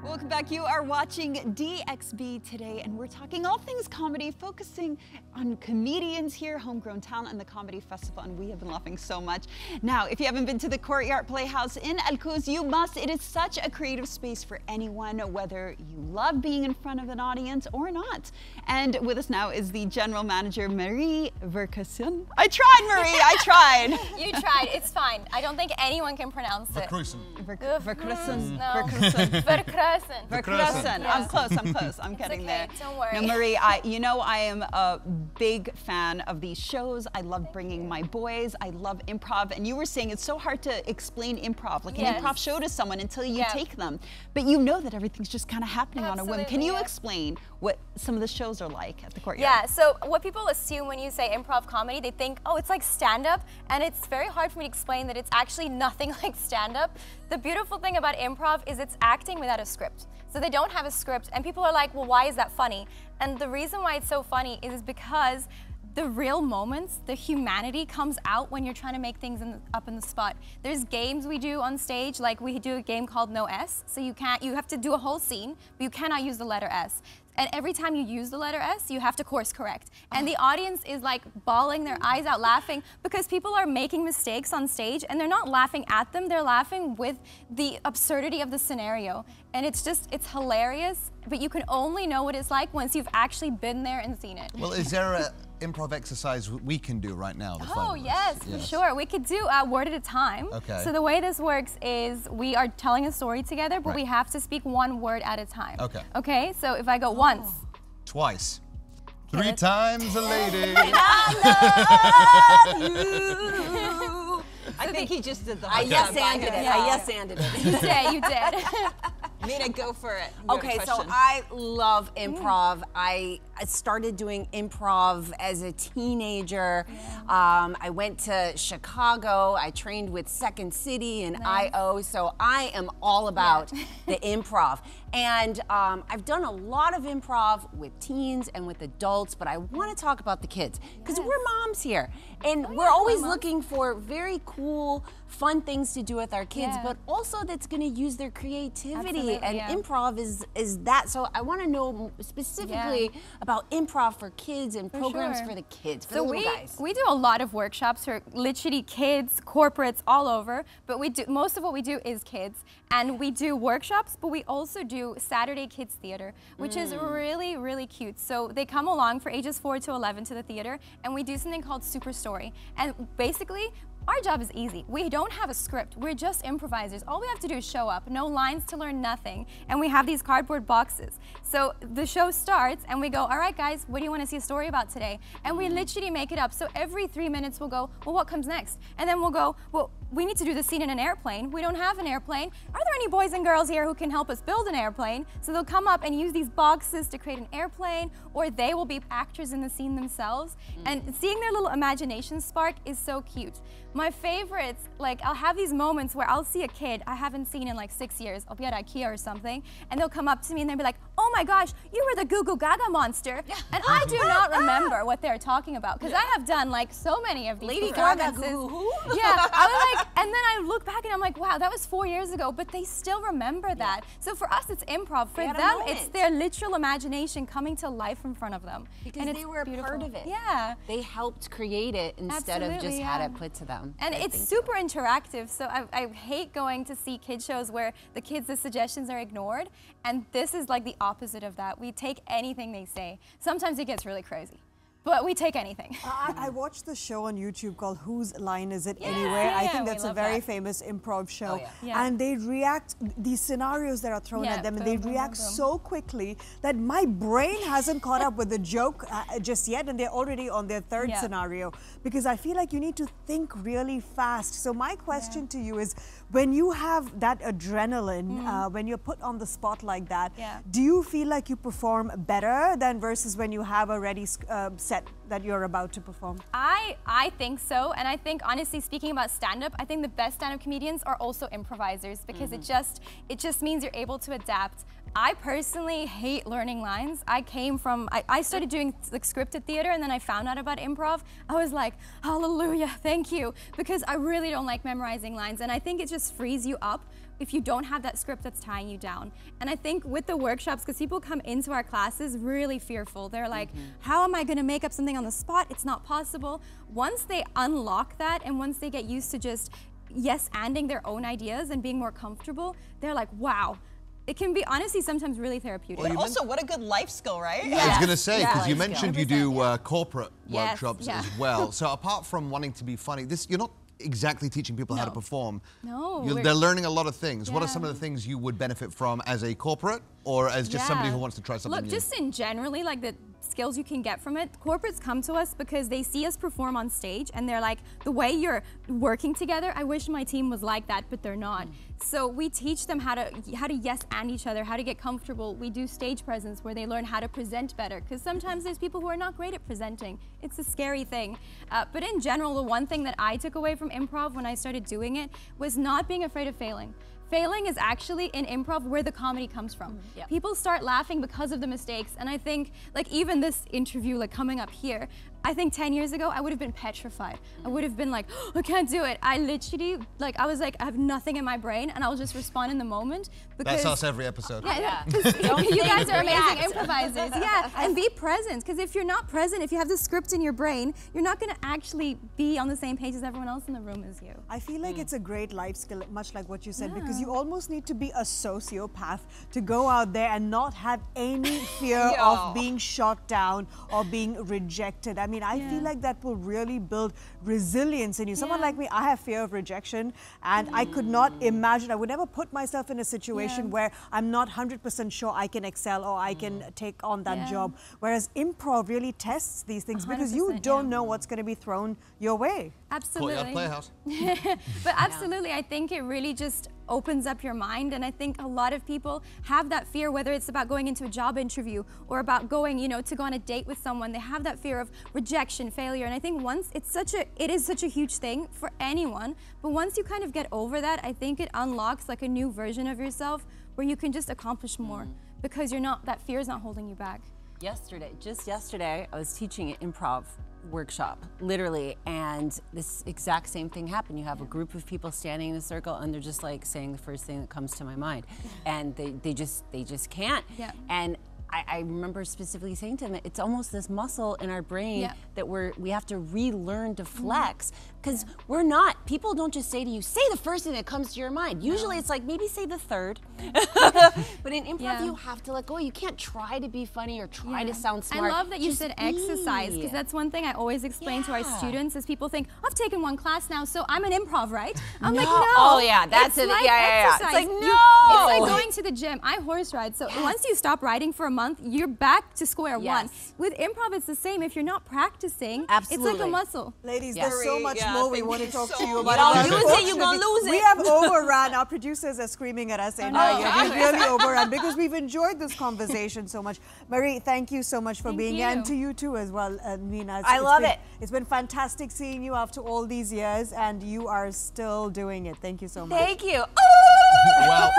Welcome back. You are watching DXB Today, and we're talking all things comedy, focusing on comedians here, homegrown talent, and the Comedy Festival, and we have been laughing so much. Now, if you haven't been to the Courtyard Playhouse in Al Quoz, you must. It is such a creative space for anyone, whether you love being in front of an audience or not. And with us now is the general manager, Marie Vecruyssen. I tried, Marie, I tried. You tried, it's fine. I don't think anyone can pronounce it. Vecruyssen. Vecruyssen. No. Vecruyssen. Vecruyssen. I'm close. I'm getting there. Don't worry. No, Marie, I am a big fan of these shows. I love bringing my boys. I love improv. And you were saying it's so hard to explain improv, like an improv show to someone until you take them. But you know that everything's just kind of happening on a whim. Can you explain what some of the shows are like at the Courtyard? Yeah, so what people assume when you say improv comedy, they think, oh, it's like stand-up. And it's very hard for me to explain that it's actually nothing like stand-up. The beautiful thing about improv is it's acting without a script. So they don't have a script, and people are like, well, why is that funny? And the reason why it's so funny is because the real moments, the humanity comes out when you're trying to make things up in the spot. There's games we do on stage, like we do a game called No S. So you have to do a whole scene, but you cannot use the letter S. And every time you use the letter S, you have to course correct. And the audience is like bawling their eyes out laughing because people are making mistakes on stage and they're not laughing at them, they're laughing with the absurdity of the scenario. And it's hilarious, but you can only know what it's like once you've actually been there and seen it. Well, is there an improv exercise we can do right now? Oh, yes, for sure. We could do a word at a time. Okay. So the way this works is we are telling a story together, but we have to speak one word at a time. Okay. Okay, so if I go once. Twice. Three times a lady. I love you. I think he just did the whole I yes-anded it. I yes-anded it. You did. Mina, go for it. Okay, so I love improv. I started doing improv as a teenager. I went to Chicago. I trained with Second City and IO, so I am all about the improv. And I've done a lot of improv with teens and with adults, but I want to talk about the kids because we're moms here. And we're always looking for very cool, fun things to do with our kids, but also that's going to use their creativity. And improv is that. So I want to know specifically about improv for kids and programs for the kids, for the little guys. We do a lot of workshops for literally kids, corporates, all over. But we do most of what we do is kids, and we do workshops. But we also do Saturday Kids Theater, which is really, really cute. So they come along for ages 4 to 11 to the theater, and we do something called Super Story. And basically, our job is easy. We don't have a script. We're just improvisers. All we have to do is show up, no lines to learn, nothing. And we have these cardboard boxes. So the show starts and we go, all right guys, what do you want to see a story about today? And we literally make it up. So every 3 minutes we'll go, well, what comes next? And then we'll go, well, we need to do the scene in an airplane. We don't have an airplane. Are there any boys and girls here who can help us build an airplane? So they'll come up and use these boxes to create an airplane, or they will be actors in the scene themselves. And seeing their little imagination spark is so cute. My favorites, like I'll have these moments where I'll see a kid I haven't seen in like 6 years. I'll be at IKEA or something, and they'll come up to me and they'll be like, oh my gosh, you were the Goo Goo Gaga monster. And I do not remember what they're talking about, because I have done like so many of these Lady Gaga, Yeah, I was like, and then I look back and I'm like, wow, that was 4 years ago, but they still remember that. So for us, it's improv. For them, it's their literal imagination coming to life in front of them. Because they were a part of it. Yeah. They helped create it instead of just had it put to them. And it's super interactive, so I hate going to see kid shows where the suggestions are ignored, and this is like the opposite of that. We take anything they say. Sometimes it gets really crazy, but we take anything. I watched the show on YouTube called Whose Line Is It Anyway? I think that's a very famous improv show. And they react, these scenarios that are thrown at them, and they react so quickly that my brain hasn't caught up with the joke just yet, and they're already on their third scenario, because I feel like you need to think really fast. So my question to you is, when you have that adrenaline, when you're put on the spot like that, do you feel like you perform better than versus when you have a ready set that you're about to perform? I think so, and I think, honestly, speaking about stand-up, I think the best stand-up comedians are also improvisers, because it just means you're able to adapt. I personally hate learning lines. I started doing like scripted theater, and then I found out about improv. I was like, hallelujah, thank you, because I really don't like memorizing lines, and I think it just frees you up if you don't have that script that's tying you down. And I think with the workshops, because people come into our classes really fearful. They're like, how am I gonna make up something on the spot? It's not possible. Once they unlock that and once they get used to just yes-anding their own ideas and being more comfortable, they're like, wow. It can be, honestly, sometimes really therapeutic. But also, what a good life skill, right? I was going to say, because you mentioned you do corporate workshops as well. So apart from wanting to be funny, you're not exactly teaching people how to perform. No. They're learning a lot of things. What are some of the things you would benefit from as a corporate or as just somebody who wants to try something new? Look, just in generally, like the skills you can get from it, corporates come to us because they see us perform on stage and they're like, the way you're working together, I wish my team was like that, but they're not. So we teach them how to yes and each other, how to get comfortable. We do stage presence where they learn how to present better, because sometimes there's people who are not great at presenting. It's a scary thing. But in general, the one thing that I took away from improv when I started doing it was not being afraid of failing. Failing is actually in improv where the comedy comes from. People start laughing because of the mistakes, and I think like even this interview like coming up here, I think 10 years ago I would have been petrified. I would have been like, oh, I can't do it. I literally I was like, I have nothing in my brain and I'll just respond in the moment. Because, that's us every episode. Yeah. You guys are amazing improvisers. Yeah, and be present, because if you're not present, if you have the script in your brain, you're not going to actually be on the same page as everyone else in the room as you. I feel like it's a great life skill, much like what you said, because you almost need to be a sociopath to go out there and not have any fear of being shot down or being rejected. I mean, I feel like that will really build resilience in you. Someone like me, I have fear of rejection, and I could not imagine, I would never put myself in a situation where I'm not 100% sure I can excel or I can take on that job. Whereas improv really tests these things because you don't know what's going to be thrown your way. Absolutely. Courtyard Playhouse. But absolutely, I think it really just opens up your mind, and I think a lot of people have that fear, whether it's about going into a job interview or about going, to go on a date with someone. They have that fear of rejection, failure, and I think once it is such a huge thing for anyone, but once you kind of get over that, I think it unlocks like a new version of yourself where you can just accomplish more because that fear is not holding you back. Just yesterday, I was teaching an improv workshop, literally, and this exact same thing happened. You have a group of people standing in a circle and they're just like saying the first thing that comes to my mind, and they just can't. And I remember specifically saying to them, it's almost this muscle in our brain that we have to relearn to flex, because people don't just say to you, say the first thing that comes to your mind. Usually it's like, maybe say the third. But in improv, you have to let go. You can't try to be funny or try to sound smart. I love that you said exercise, because that's one thing I always explain to our students is people think, I've taken one class now, so I'm an improv, right? I'm like, no. Oh yeah, that's it's it. Like It's like, no. It's like going to the gym. I horse ride, so once you stop riding for a month, you're back to square one. With improv, it's the same. If you're not practicing, it's like a muscle. Ladies, there's so much more we want to talk to you about. You don't use it, you're going to lose it. We have overrun. Our producers are screaming at us saying, we've really overrun because we've enjoyed this conversation so much. Marie, thank you so much for being here, and to you too as well, Meena. I love it. It's been fantastic seeing you after all these years, and you are still doing it. Thank you so much. Thank you. Well,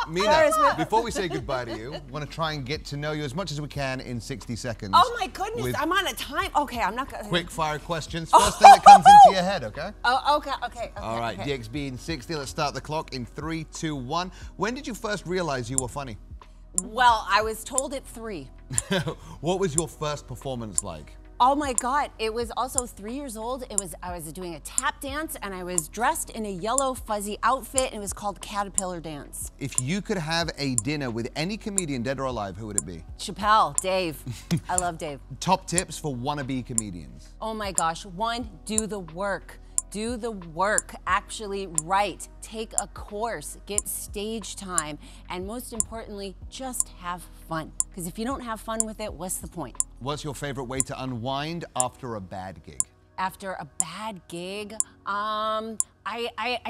Meena, before we say goodbye to you, I want to try and get to know you as much as we can in 60 seconds. Oh my goodness, I'm on a time. Okay, I'm not gonna. Quick fire questions. First thing that comes into your head, okay? Oh, okay. All right, DXB in 60. Let's start the clock in 3, 2, 1. When did you first realize you were funny? Well, I was told at 3. What was your first performance like? Oh my God, it was also 3 years old. I was doing a tap dance and I was dressed in a yellow fuzzy outfit, and it was called Caterpillar Dance. If you could have a dinner with any comedian, dead or alive, who would it be? Chappelle, Dave. I love Dave. Top tips for wannabe comedians? Oh my gosh, 1, do the work. Do the work, actually write, take a course, get stage time, and most importantly, just have fun. Because if you don't have fun with it, what's the point? What's your favorite way to unwind after a bad gig? After a bad gig, I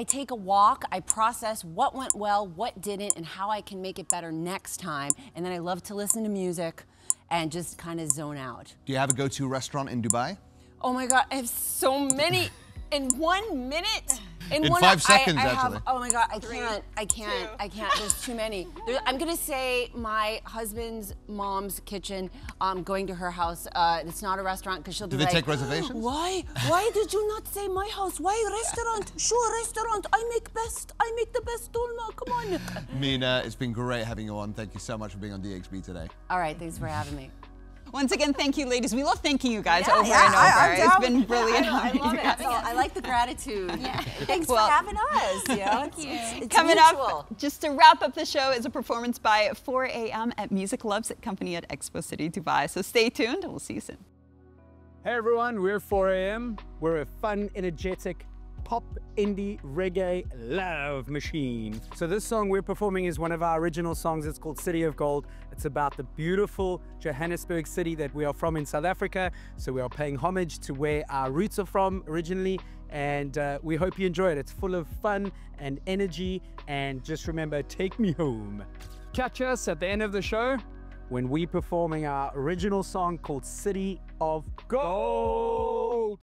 take a walk, I process what went well, what didn't, and how I can make it better next time. And then I love to listen to music and just kind of zone out. Do you have a go-to restaurant in Dubai? Oh my God, I have so many. In 1 minute, In 5 seconds, actually. Oh my God, I can't. There's too many. I'm gonna say my husband's mom's kitchen. Going to her house. It's not a restaurant because she'll be like, do they take reservations? Why did you not say my house? Why restaurant? Sure, restaurant. I make the best dolma. Come on. Mina, it's been great having you on. Thank you so much for being on DXB today. All right, thanks for having me. Once again, thank you, ladies. We love thanking you guys over and over. It's been brilliant. I love it. So I like the gratitude. Thanks for having us. Thank you. It's Coming mutual. up, just to wrap up the show, is a performance by 4 a.m. at Music Loves Company at Expo City, Dubai. So stay tuned, and we'll see you soon. Hey everyone, we're 4 a.m. We're a fun, energetic, pop, indie, reggae love machine. So this song we're performing is one of our original songs. It's called City of Gold. It's about the beautiful Johannesburg city that we are from in South Africa. So we are paying homage to where our roots are from originally. And we hope you enjoy it. It's full of fun and energy. And just remember, take me home. Catch us at the end of the show when we're performing our original song called City of Gold.